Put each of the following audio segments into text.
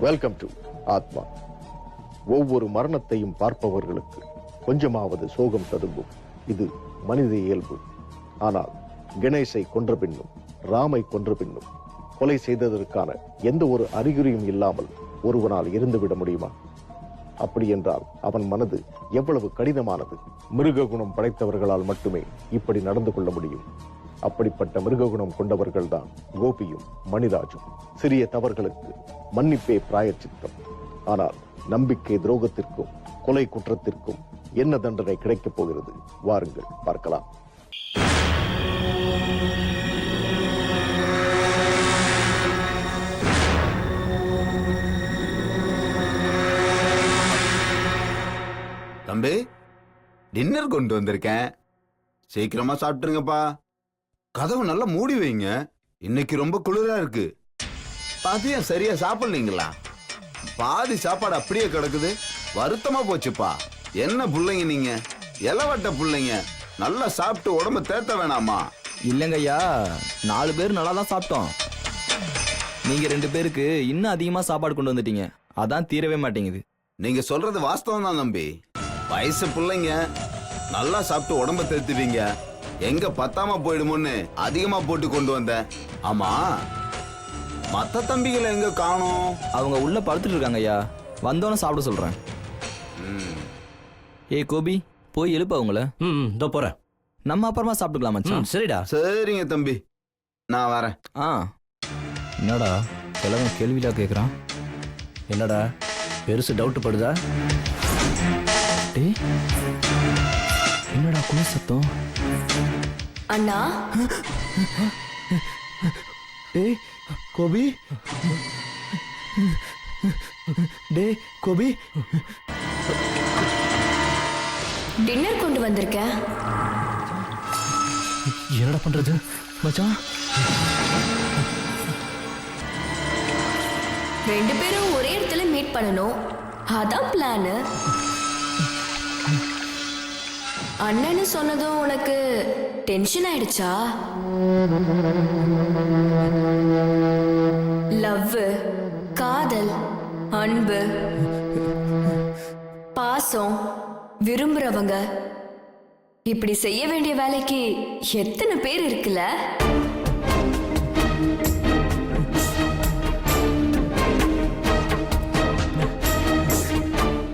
Welcome to ஆத்மா. ஒவ்வொரு மரணத்தையும் பார்ப்பவர்களுக்கு கொஞ்சமாவது சோகம் ததும்பும். இது மனித இயல்பு. ஆனால் கணேசை கொன்ற பின்னும் ராமை கொன்ற பின்னும் கொலை செய்ததற்கான எந்த ஒரு அறிகுறியும் இல்லாமல் ஒருவனால் இருந்துவிட முடியுமா? அப்படி என்றால் அவன் மனது எவ்வளவு கடினமானது. மிருக குணம் படைத்தவர்களால் மட்டுமே இப்படி நடந்து கொள்ள முடியும். அப்படிப்பட்ட மிருககுணம் கொண்டவர்கள் தான் கோபியும் மணிராஜும். சிறிய தவறுகளுக்கு மன்னிப்பே பிராயச்சித்தம். ஆனால் நம்பிக்கை துரோகத்திற்கும் கொலை குற்றத்திற்கும் என்ன தண்டனை கிடைக்கப் போகிறது? வாருங்கள் பார்க்கலாம். தம்பி, டின்னர் கொண்டு வந்திருக்கேன், சீக்கிரமா சாப்பிட்டுருங்கப்பா. கதவு நல்லா மூடி வைங்க, இன்னைக்கு ரொம்ப குளிரா இருக்கு. அதையும் சரியா சாப்பிடலீங்களா? பாதி சாப்பாடு அப்படியே கிடக்குது, வருத்தமா போச்சுப்பா. என்ன புள்ளைங்க நீங்க, இலவட்ட புள்ளைங்க, நல்லா சாப்பிட்டு உடம்ப தேத்த வேணாமா? இல்லைங்க ஐயா, 4 பேர் நல்லா தான் சாப்பிட்டோம். நீங்க 2 பேருக்கு இன்னும் அதிகமா சாப்பாடு கொண்டு வந்துட்டீங்க, அதான் தீரவே மாட்டேங்குது. நீங்க சொல்றது வாஸ்தவம் தான் தம்பி. வயசு பிள்ளைங்க நல்லா சாப்பிட்டு உடம்ப தேத்துவீங்க, எங்க பத்தாம போயிடுமோன்னு அதிகமா போட்டு கொண்டு வந்தேன். ஆமா, மத்த தம்பிகளை எங்க காணோம்? அவங்க உள்ள படுத்துட்டு இருக்காங்க ஐயா, வந்தோன்னு சாப்பிட சொல்றேன். ஏய் கோபி, போய் எழுப்ப அவங்கள. இதோ போறேன். நம்ம அப்புறமா சாப்பிட்டுக்கலாம் மச்சான். சரிடா. சரிங்க தம்பி, நான் வரேன். என்னடா கிழவன் கேள்வியில கேட்குறான்? என்னடா பெருசு டவுட் படுதா? டேய், என்னடா குளி சத்தம்? அண்ணா. டேய் கோபி, டேய் கோபி, டின்னர் கொண்டு வந்திருக்கேன். என்னடா பண்றது மச்சான்? 2 பேரும் ஒரே இடத்துல மீட் பண்ணணும், அதான் பிளான். அண்ணன்னு சொன்னதும் உனக்கு டென்ஷன் ஆயிடுச்சா? லவ், காதல், அன்பு, பாசம், விரும்புறவங்க, இப்படி செய்ய வேண்டிய வேலைக்கு எத்தனை பேர் இருக்குல்ல?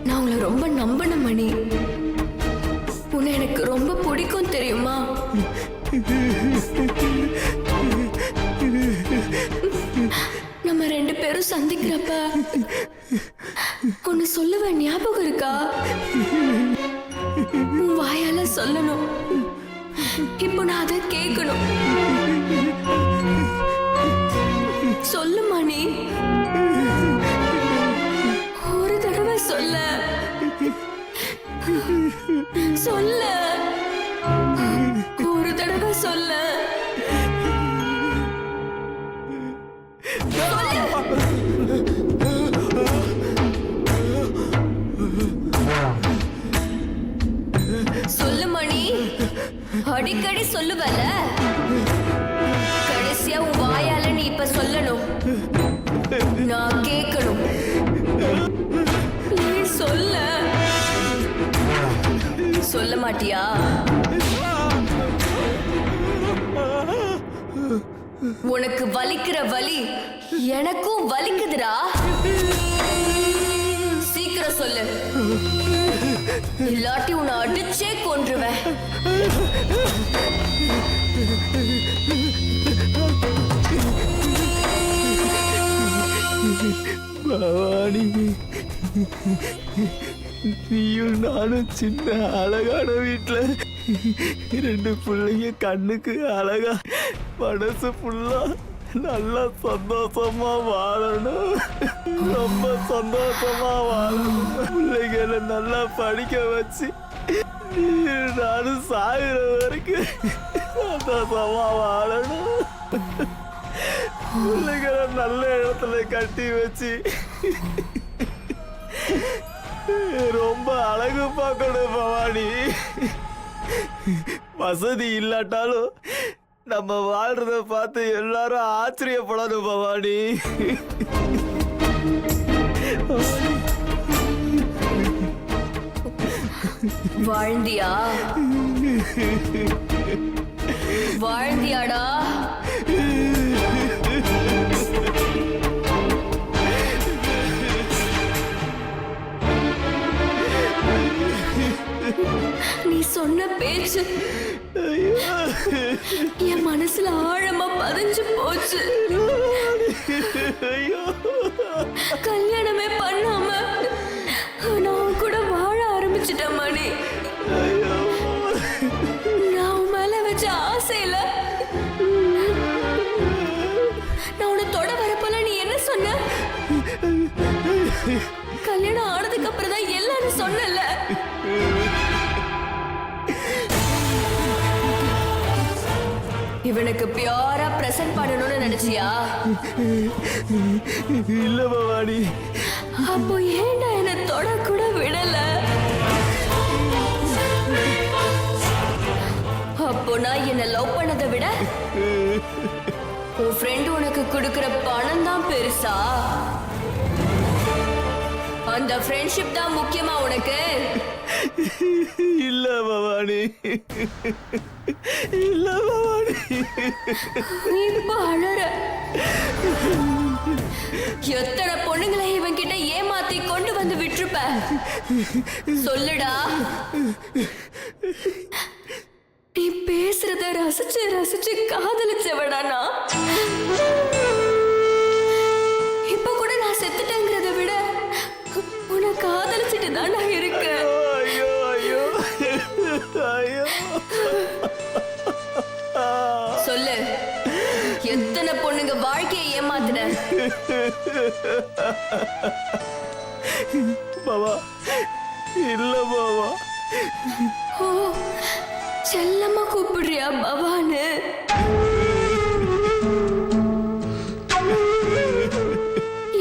நான் உங்களை ரொம்ப நம்பின மணி. உன்னை எனக்கு ரொம்ப பிடிக்கும் தெரியுமா? நம்ம 2 பேரும் சந்திக்கிறப்ப ஒன்னு சொல்லுவேன், ஞாபகம் இருக்கா? உன் வாயால சொல்லணும், இப்போ நான் அதை கேட்கணும். சொல்லுமா நீ, ஒரு தடவை சொல்ல சொல்ல, ஒரு தடவை சொல்ல. சொல்லு மணி, அடிக்கடி சொல்லுவல, கடைசியா உன் வாயால நீ இப்ப சொல்லணும், நான் கேட்கணும். ப்ளீஸ் சொல்ல. சொல்ல மாட்டியா? உனக்கு வலிக்கிற வலி எனக்கும் வலிக்குதுடா. சீக்கிரம் சொல்லு, இல்லாட்டி உன்னை அடிச்சே கொன்றுவேன். பவானி, நீயும் நானும் சின்ன அழகான வீட்டுல 2 பிள்ளைங்க கண்ணுக்கு அழகா, மனசு ஃபுல்லா நல்லா சந்தோஷமா வாழணும், ரொம்ப சந்தோஷமா வாழணும். பிள்ளைகளை நல்லா படிக்க வச்சு நானும் சாகுற வரைக்கும் சந்தோஷமா வாழணும். பிள்ளைகளை நல்ல இடத்துல கட்டி வச்சு ரொம்ப அழகு பார்க்கணும் பவானி. வசதி இல்லாட்டாலும் நம்ம வாழ்றத பார்த்து எல்லாரும் ஆச்சரியப்படணும் பவானி. வாழ்ந்தியா? வாழ்ந்தியாடா? நீ சொன்ன பேச்சு என் மனசுல ஆழமா பதிஞ்சு போச்சு. கல்யாணமே பண்ணாம நான் கூட வாழ ஆரம்பிச்சிட்டேன் மணி. நான் உன் மேல வச்ச ஆசையில நான் உன்னை தொட வரப்போல நீ என்ன சொன்ன? கல்யாணம் ஆனதுக்கு அப்புறம் தான் எல்லாரும் சொன்னல. இவனுக்கு பியூரா பிரசன்ட் பண்ணணும்னு நினைச்சியா? இல்ல பவானி. அப்போ ஏன்டா என்ன தொட கூட விடல? அப்போ நான் என்ன லவ் பண்ணதை விட உன் ஃப்ரெண்ட் உனக்கு கொடுக்கிற பணம் தான் பெருசா? அந்த ஃப்ரெண்ட்ஷிப் தான் முக்கியமா உனக்கு? இல்ல பவானி, இல்ல பவானி. இப்ப அழற. எத்தனை பொண்ணுங்களை இவன் கிட்ட ஏமாத்தி கொண்டு வந்து விட்டுருப்ப? சொல்லுடா. நீ பேசுறத ரசிச்சு ரசிச்சு காதலிச்சவடானா? இப்ப கூட நான் செத்துட்டேங்கிறத விட உன்னை காதலிச்சுட்டு தான் நான் இருக்கேன். ஐயோ ஐயோ ஐயோ. சொல்லு, எத்தனை பொண்ணுங்க வாழ்க்கையை ஏமாத்துன? பாபா, இல்ல பாபா. ஓ, செல்லம்மா கூப்பிடுறியா பவானு?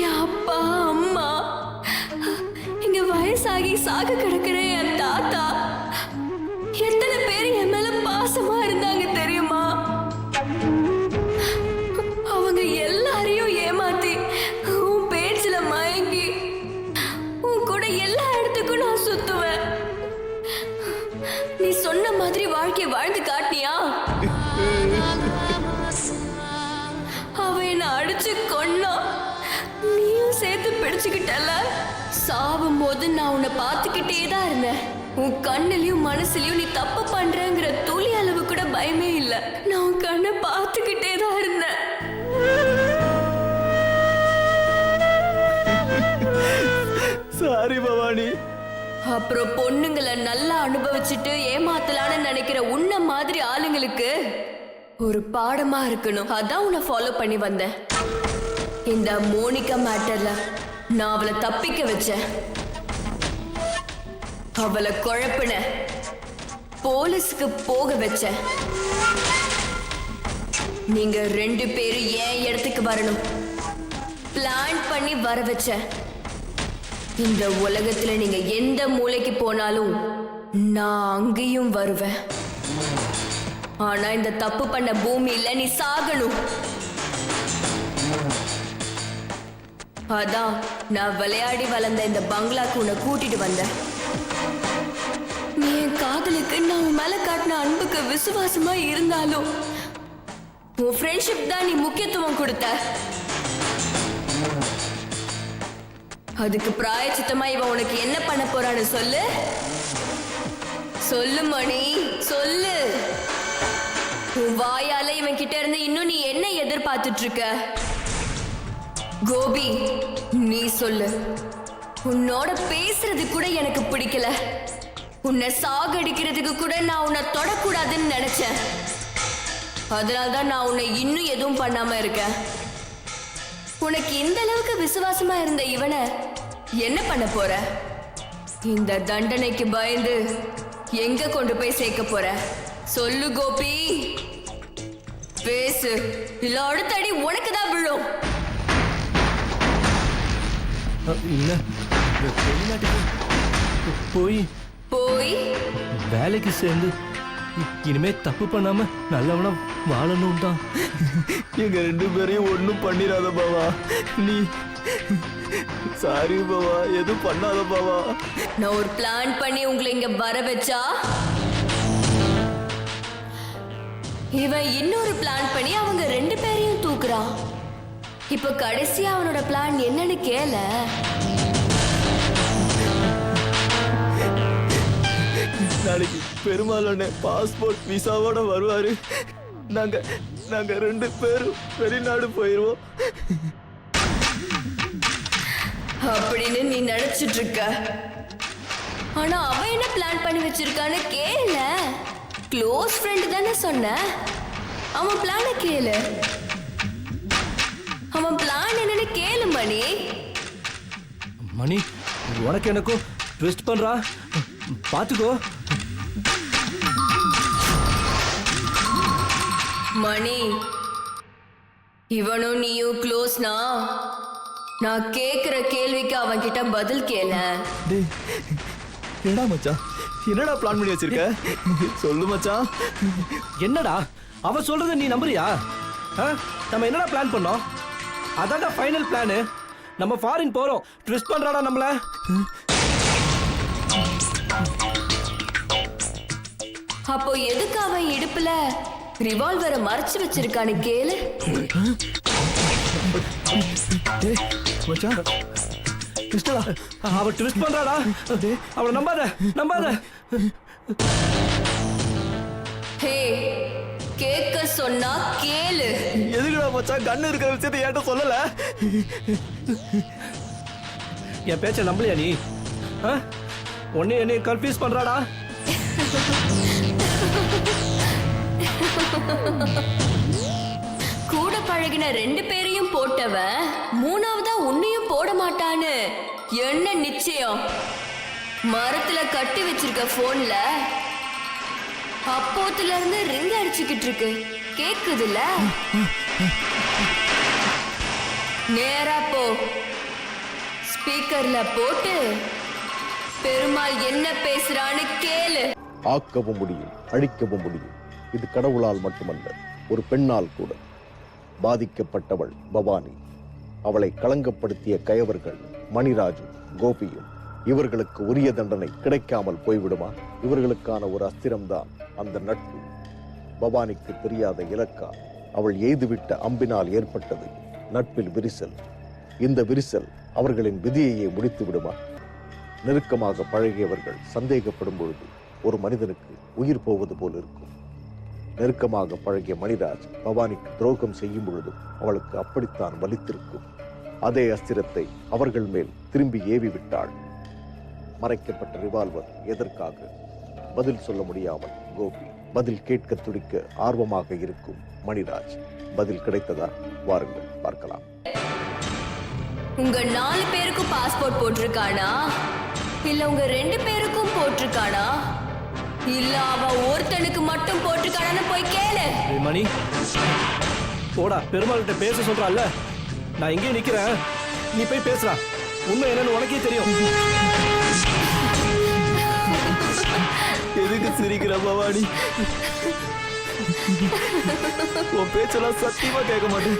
என் அப்பா அம்மா, இங்க வயசாகி சாக கிடக்குற என் தாத்தா, எத்தனை பேர் என் மேல பாசமா இருந்தாங்க தெரியுமா? அவங்க எல்லாரையும் ஏமாத்தி உன் பேச்சுல மயங்கி உன் கூட எல்லா இடத்துக்கும் நான் சுத்துவேன். நீ சொன்ன மாதிரி வாழ்க்கை வாழ்ந்து காட்டினியா? அவ என்ன அடிச்சு கொன்னா, நீயும் சேர்த்து பிடிச்சுக்கிட்டல. சாவும் போது நான் உன்னை பார்த்துக்கிட்டே தான் இருந்தேன். உன் கண்ணுலயும் மனசுலயும் நீ தப்பு பண்றங்கிற துளி அளவு கூட பயமே இல்ல. நான் உன் கண்ணை பார்த்துக்கிட்டே தான் இருந்தேன். சாரி பவானி. அப்புறம் பொண்ணுங்களை நல்லா அனுபவிச்சுட்டு ஏமாத்தலான்னு நினைக்கிற உன்ன மாதிரி ஆளுங்களுக்கு ஒரு பாடமா இருக்கணும். அதான் உன்னை ஃபாலோ பண்ணி வந்தேன். இந்த மோனிகா மேட்டர்ல நான் அவளை தப்பிக்க வச்சேன். அவளை குழப்பின, போலீஸ்க்கு போக வச்சேன். நீங்க 2 பேரும் ஏன் இடத்துக்கு வரணும் பிளான் பண்ணி வர வச்சேன். இந்த உலகத்துல நீங்க எந்த மூலைக்கு போனாலும் நான் அங்கேயும் வருவேன். ஆனா இந்த தப்பு பண்ண பூமியில நீ சாகணும். அதான் நான் விளையாடி வளர்ந்த இந்த பங்களாக்கு உன்னை கூட்டிட்டு வந்தேன். நீ என் காதலுக்கு நான் உன் மேல காட்டின அன்புக்கு விசுவாசமா இருந்தாலும் உன் ஃப்ரெண்ட்ஷிப் தான் நீ முக்கியத்துவம் கொடுத்த. அதுக்கு பிராயச்சித்தமா இவன் உனக்கு என்ன பண்ண போறான்னு சொல்லு. சொல்லு மணி, சொல்லு. உன் வாயால இவன் கிட்ட இருந்து இன்னும் நீ என்ன எதிர்பார்த்துட்டு இருக்க? கோபி, நீ சொல்லு. உன்னோட பேசுறது கூட எனக்கு பிடிக்கல. உன்னை சாகடிக்கிறதுக்கு கூட நான் உன்னை தொடக்கூடாதுன்னு நினைச்சேன். அதனால்தான் நான் உன்னை இன்னும் எதுவும் பண்ணாம இருக்கேன். உனக்கு இந்த அளவுக்கு விசுவாசமா இருந்த இவனை என்ன பண்ண போற? இந்த தண்டனைக்கு பயந்து எங்க கொண்டு போய் சேர்க்க போற? சொல்லு கோபி, பேசு, இல்ல அடுத்த அடி உனக்கு தான் விழும். இல்ல, வெளிநாட்டுக்கு போய் போய் வேலைக்கு சேர்ந்து இனிமே தப்பு பண்ணாம நல்லவனா வாழணும் தான். எங்க 2 பேரையும் ஒண்ணும் பண்ணிராத பாவா. நீ சாரி பாவா, எதுவும் பண்ணாத பாவா. நான் ஒரு பிளான் பண்ணி உங்களை இங்க வர வச்சா இவன் இன்னொரு பிளான் பண்ணி அவங்க 2 பேரையும் தூக்குறான். இப்ப கடைசியா அவனோட பிளான் என்னன்னு கேள. நாளைக்கு பெருமாள் அண்ணன் பாஸ்போர்ட் விசாவோட வருவாரு. நாங்க 2 பேரும் வெளிநாடு போயிருவோம். அப்படின்னு நீ நினைச்சிட்டு இருக்க. ஆனா அவன் என்ன பிளான் பண்ணி வச்சிருக்கான்னு கேள. க்ளோஸ் ஃப்ரெண்ட் தானே சொன்ன, அவன் பிளான கேளு. அவன் பிளான் என்னன்னு கேளு மணி. மணி உனக்கு எனக்கும் ட்விஸ்ட் பண்றா, பாத்துக்கோ. மணி, இவனும் நீயும் க்ளோஸ்னா நான் கேக்குற கேள்விக்கு அவன் கிட்ட பதில் கேள. டேய், என்னடா மச்சான், என்னடா பிளான் பண்ணி வச்சிருக்க? சொல்லு மச்சான். என்னடா அவ சொல்றத நீ நம்புறியா? நம்ம என்னடா பிளான் பண்ணோம்? அதான்டா ஃபைனல் பிளானு. நம்ம ஃபாரின் போறோம். ட்விஸ்ட் பண்றாடா நம்மள. அப்போ எதுக்கு அவன் இடுப்புல ரிவால்வரை மறைச்சு வச்சிருக்கான்னு கேளு. டேய் மச்சான், கிருஷ்ணா, அவ ட்விஸ்ட் பண்றாடா. அவளை நம்பாத. ஹே, கேட்க சொன்னா கேளு. எதுக்குடா மச்சான் கண்ணு இருக்கிற விஷயத்தை ஏன்ட்ட சொல்லல? என் பேச்ச நம்பலையா நீ? உன்னை என்னை கன்ஃபியூஸ் பண்றாடா. கூட பழகின 2 பேரையும் போட்டவன் 3ஆவதா உன்னையும் போட மாட்டான்னு என்ன நிச்சயம்? மரத்துல கட்டி வச்சிருக்க போன்ல அப்போத்துல இருந்து ரிங் அடிச்சுக்கிட்டு இருக்கு, கேக்குதுல? நேரா போ, ஸ்பீக்கர்ல போட்டு பெருமாள் என்ன பேசுறான்னு கேளு. ஆக்கவும் முடியும், அழிக்கவும் முடியும். இது கடவுளால் மட்டுமல்ல, ஒரு பெண்ணால் கூட. பாதிக்கப்பட்டவள் பவானி. அவளை களங்கப்படுத்திய கயவர்கள் மணிராஜும் கோபியும். இவர்களுக்கு உரிய தண்டனை கிடைக்காமல் போய்விடுமா? இவர்களுக்கான ஒரு அஸ்திரம்தான் அந்த நட்பு. பவானிக்கு தெரியாத இலக்கா அவள் எய்துவிட்ட அம்பினால் ஏற்பட்டது நட்பில் விரிசல். இந்த விரிசல் அவர்களின் விதியையே முடித்து விடுமா? நெருக்கமாக பழகியவர்கள் சந்தேகப்படும் பொழுது ஒரு மனிதனுக்கு உயிர் போவது போல் இருக்கும். நெருக்கமாக பழகிய மணிராஜ் பவானிக்கு துரோகம் செய்யும் பொழுதும் அவளுக்கு அப்படித்தான் வலித்திருக்கும். அதே அஸ்திரத்தை அவர்கள் மேல் திரும்பி ஏவி விட்டாள். மறைக்கப்பட்ட ரிவால்வர் எதற்காக? பதில் சொல்ல முடியாமல் கோபி. பதில் கேட்க துடிக்க ஆர்வமாக இருக்கும் மணிராஜ். பதில் கிடைத்ததா? வாருங்கள் பார்க்கலாம். உங்க 4 பேருக்கும் பாஸ்போர்ட் போட்டிருக்கானா, இல்ல உங்க 2 பேருக்கும் போட்டிருக்கானா, இல்ல அவன் ஒருத்தனுக்கு மட்டும் போட்டிருக்கானு போய் கேளு. மணி போடா, பெருமாள்கிட்ட பேச சொல்றான்ல, நான் இங்கே நிக்கிறேன், நீ போய் பேசுறா. உண்மை என்னன்னு உனக்கே தெரியும். எதுக்கு சிரிக்கிற பவானி? உன் பேச்செல்லாம் சத்தியமா கேட்க மாட்டேன்.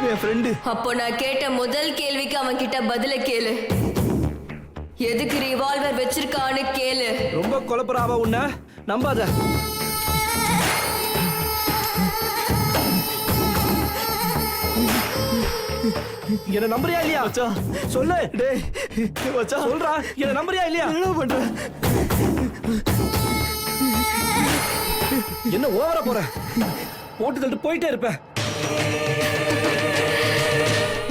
என் ஃப்ரெண்டு. அப்போ நான் கேட்ட முதல் கேள்விக்கு அவன் கிட்ட பதில கேளு. எதுக்கு ரிவால்வர் வச்சிருக்கான்னு கேளு. ரொம்ப குழப்பறாவ, உன்ன நம்பாத. என்ன நம்புறியா இல்லையா? மச்சான் சொல்லு. டேய் மச்சான் சொல்றா, என்ன நம்புறியா இல்லையா? என்ன பண்ற? என்ன ஓவரா போற? போட்டு தள்ளிட்டு போயிட்டே இருப்ப.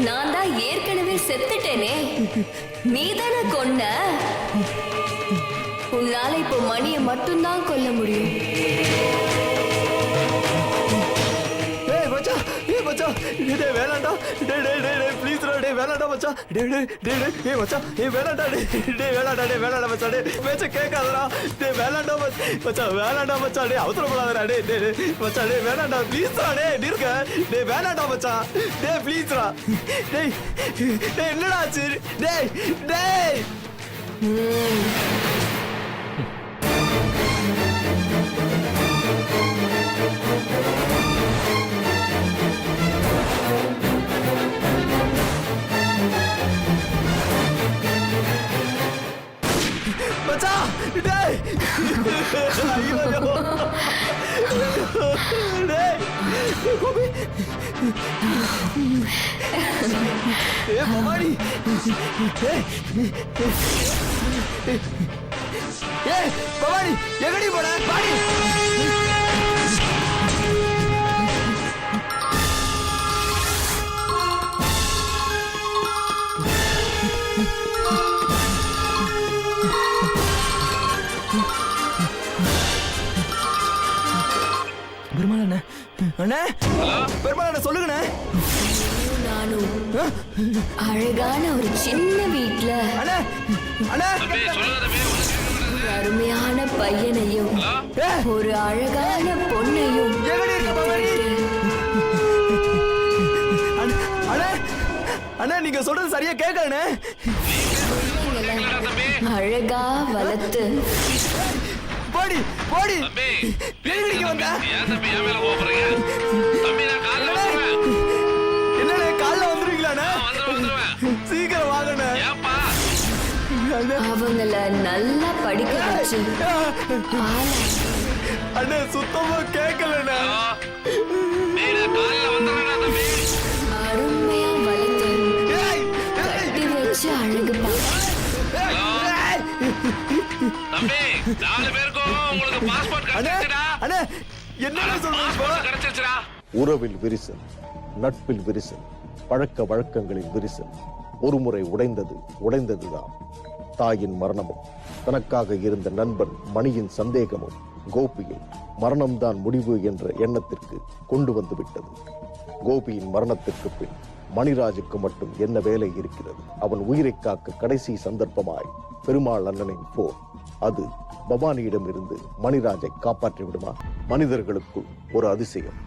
நான் தான் ஏற்கனவே செத்துட்டேனே, நீ தானே கொன்ன. உன்னால இப்போ மணியை மட்டும்தான் கொல்ல முடியும். டேய் மச்சான், டேய் மச்சான், டேய் வேணாம்டா, டேய் டேய் டேய் ப்ளீஸ் டா, டேய் வேணாம்டா மச்சான், டேய் டேய் டேய் டேய் மச்சான், டேய் வேணாம்டா, டேய் வேணாம்டா, டேய் வேணாம்டா மச்சான், டேய் பேச்ச கேட்காதடா, டேய் வேணாம்டா மச்சான், வேணாம்டா மச்சான், டேய் அவசரப்படாதடா, டேய் டேய் மச்சான், டேய் வேணாம்டா ப்ளீஸ் டா, டேய் நிறுங்க, டேய் வேணாம்டா மச்சான், டேய் ப்ளீஸ் டா, டேய் டேய் என்னடா ஆச்சு, டேய் டேய். டேய், கோபி. பவானி. பவானி எங்கடி போன பாடி. பெருமாள் அண்ணே, அண்ணே, பெருமாள் அண்ணே சொல்லுங்கண்ணே. நானும் அழகான ஒரு சின்ன வீட்ல அண்ணே, அண்ணே, ஒரு அருமையான பையனையும் ஒரு அழகான பொண்ணையும் எங்கடி இருக்க பவானி? அண்ணே, அண்ணே, அண்ணே நீங்க சொல்றது சரியா கேட்கலண்ணே. அழகா வளர்த்து போடி போடி எங்கடிக்கு வந்த? என்னண்ணே காலைல வந்துருவீங்களாண்ணே? சீக்கிரம் வாங்கண்ணே. அவங்கள நல்லா படிக்க வச்சு அண்ணே சுத்தமா கேட்கலண்ணே. அருமையா வளர்த்து ஏய், கட்டி வச்சு அழகு தம்பி 4 பேருக்கும் உங்களுக்கு பாஸ்போர்ட் அண்ணே, கிடைச்சிருச்சுடா. அண்ணே என்னண்ணே சொல்றீங்க இப்போ? பாஸ்போர்ட் கிடைச்சிருச்சுடா. உறவில் விரிசல், நட்பில் விரிசல், பழக்க வழக்கங்களின் விரிசல் ஒருமுறை உடைந்ததுதான். தாயின் மரணமும் தனக்காக இருந்த நண்பன் மணியின் சந்தேகமும் கோபியை மரணம்தான் முடிவு என்ற எண்ணத்திற்கு கொண்டு வந்து விட்டது. கோபியின் மரணத்திற்கு பின் மணிராஜுக்கு மட்டும் என்ன வேலை இருக்கிறது? அவன் உயிரை காக்க கடைசி சந்தர்ப்பமாய் பெருமாள் அண்ணனின் போர். அது பவானியிடம் இருந்து மணிராஜை காப்பாற்றி விடுமா? மனிதர்களுக்குள் ஒரு அதிசயம்,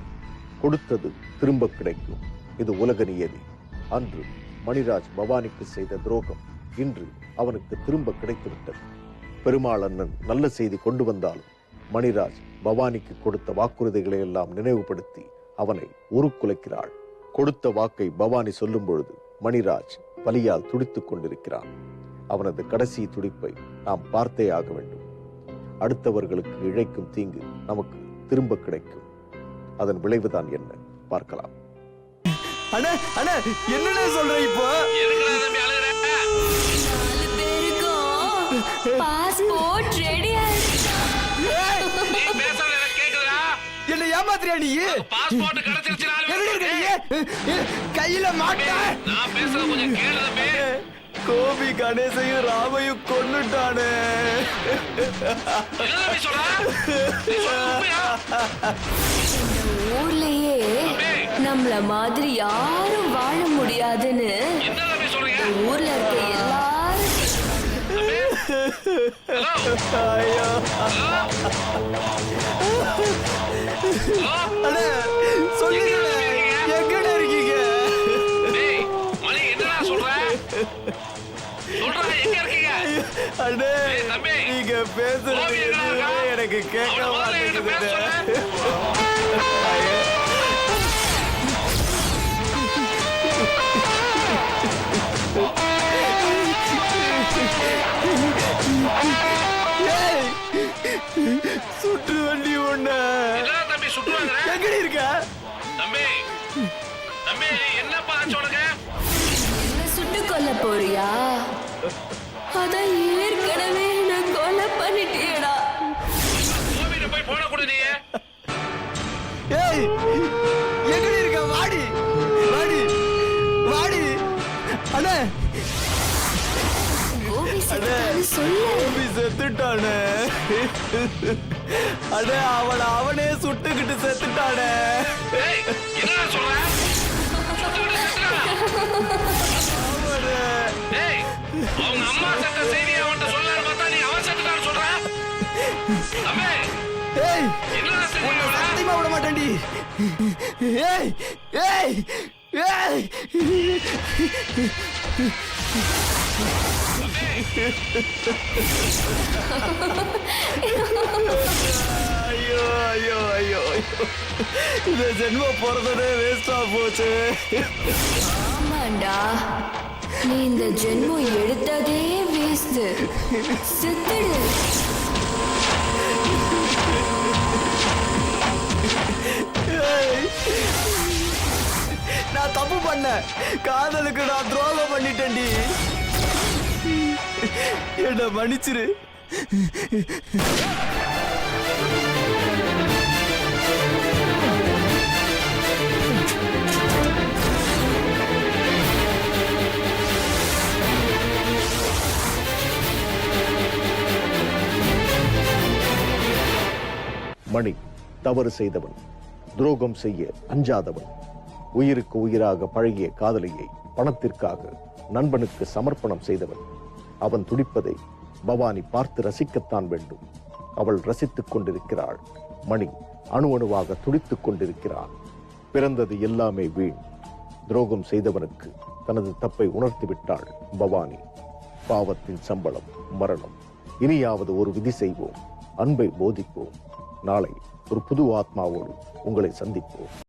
கொடுத்தது திரும்ப கிடைக்கும். இது உலக நியதி. அன்று மணிராஜ் பவானிக்கு செய்த துரோகம் இன்று அவனுக்கு திரும்ப கிடைத்துவிட்டது. பெருமாள் அண்ணன் நல்ல செய்தி கொண்டு வந்தாலும் மணிராஜ் பவானிக்கு கொடுத்த வாக்குறுதிகளை எல்லாம் நினைவுபடுத்தி அவனை உருக்குலைக்கிறாள். கொடுத்த வாக்கை பவானி சொல்லும் பொழுது மணிராஜ் வலியால் துடித்துக் கொண்டிருக்கிறான். அவனது கடைசி துடிப்பை நாம் பார்த்தே ஆக வேண்டும். அடுத்தவர்களுக்கு இழைக்கும் தீங்கு நமக்கு திரும்ப கிடைக்கும். அதன் விளைவுதான் என்ன பார்க்கலாம். அண்ணே, அண்ணே என்னண்ணே சொல்ற இப்போ? எதுக்குடா தம்பி அழுகுற? 4 பேருக்கும் பாஸ்போர்ட் ரெடி ஆயிடுச்சு. நீ பேசுறது எனக்கு கேக்குதுடா. என்ன ஏமாத்துறியா நீ? பாஸ்போர்ட் கிடைச்சிருச்சு 4 எங்க பேருக்கு. இருக்க நீ? கையில மாட்ட. நான் பேசுறது கொஞ்சம் கேளு தம்பி. கோபி கணேசையும் ராமையும் கொன்னுட்டானே. என்ன தம்பி சொல்ற? நீ சொல்றது உண்மையா? ஊர்லயே நம்மள மாதிரி யாரும் வாழ முடியாதுன்னு என்ன தம்பி சொல்றீங்க? ஊர்ல இருக்க எல்லாரும் ஹலோ ஐயோ. அண்ணே சொல்லுங்க, எங்கட இருக்கீங்க? டேய் மணி என்னடா சொல்ற? சொல்றா எங்க இருக்கீங்க? அண்ணே ஏய், தம்பி. நீங்க பேசுறது கோபி எங்கடா எதுவுமே இருக்கா? எனக்கு கேட்க அவனை முதல்ல என்கிட்ட பேச மாட்டேங்குது. சொல்லு. ஏய், சுற்று வண்டி ஒண்ணு என்னடா தம்பி சுட்டுவாங்க? எங்கடி இருக்க? தம்பி தம்பி என்னப்பா ஆச்சு உனக்கு? என்ன சுட்டு கொல்ல போறியா? அதான் ஏற்கனவே நான் கொலை பண்ணிட்டியடா. கோவில போய் போன கூட நீ. ஏய், எங்கடி இருக்க? வாடி வாடி வாடி. அண்ணே கோபி செத்துட்டான்னு சொல்லு. கோபி செத்துட்டானே. அண்ணே அவனே சுட்டுக்கிட்டு செத்துட்டானே. ஏய் என்னடா சொல்ற? சுட்டுக்கிட்டு செத்துட்டானா? அவனே. ஏய் அவங்க அம்மா செத்த செய்தியை அவன்கிட்ட சொல்லலான்னு பார்த்தா நீ அவன் செத்துட்டான்னு சொல்ற? தம்பி ஏய், என்னடா செஞ்சீங்க உன்னை இவனை? சத்தியமா விட மாட்டேன்டி. ஏய் ஏய் ஏய். ஐயோ ஐயோ ஐயோ ஐயோ. இந்த ஜென்மம் பிறந்ததே வேஸ்டா போச்சு. ஆமாண்டா, நீ இந்த ஜென்மம் எடுத்ததே வேஸ்ட். செத்துடு. பண்ண காதலுக்கு நான் துரோகம் பண்ணிட்டேன்டி. என்ன மன்னிச்சிரு. மணி தவறு செய்தவன், துரோகம் செய்ய அஞ்சாதவன், உயிருக்கு உயிராக பழகிய காதலியை பணத்திற்காக நண்பனுக்கு சமர்ப்பணம் செய்தவன். அவன் துடிப்பதை பவானி பார்த்து ரசிக்கத்தான் வேண்டும். அவள் ரசித்துக் கொண்டிருக்கிறாள். மணி அணு அணுவாக துடித்துக் கொண்டிருக்கிறான். பிறந்தது எல்லாமே வீண். துரோகம் செய்தவனுக்கு தனது தப்பை உணர்த்திவிட்டாள் பவானி. பாவத்தின் சம்பளம் மரணம். இனியாவது ஒரு விதி செய்வோம், அன்பை போதிப்போம். நாளை ஒரு புது ஆத்மாவோடு உங்களை சந்திப்போம்.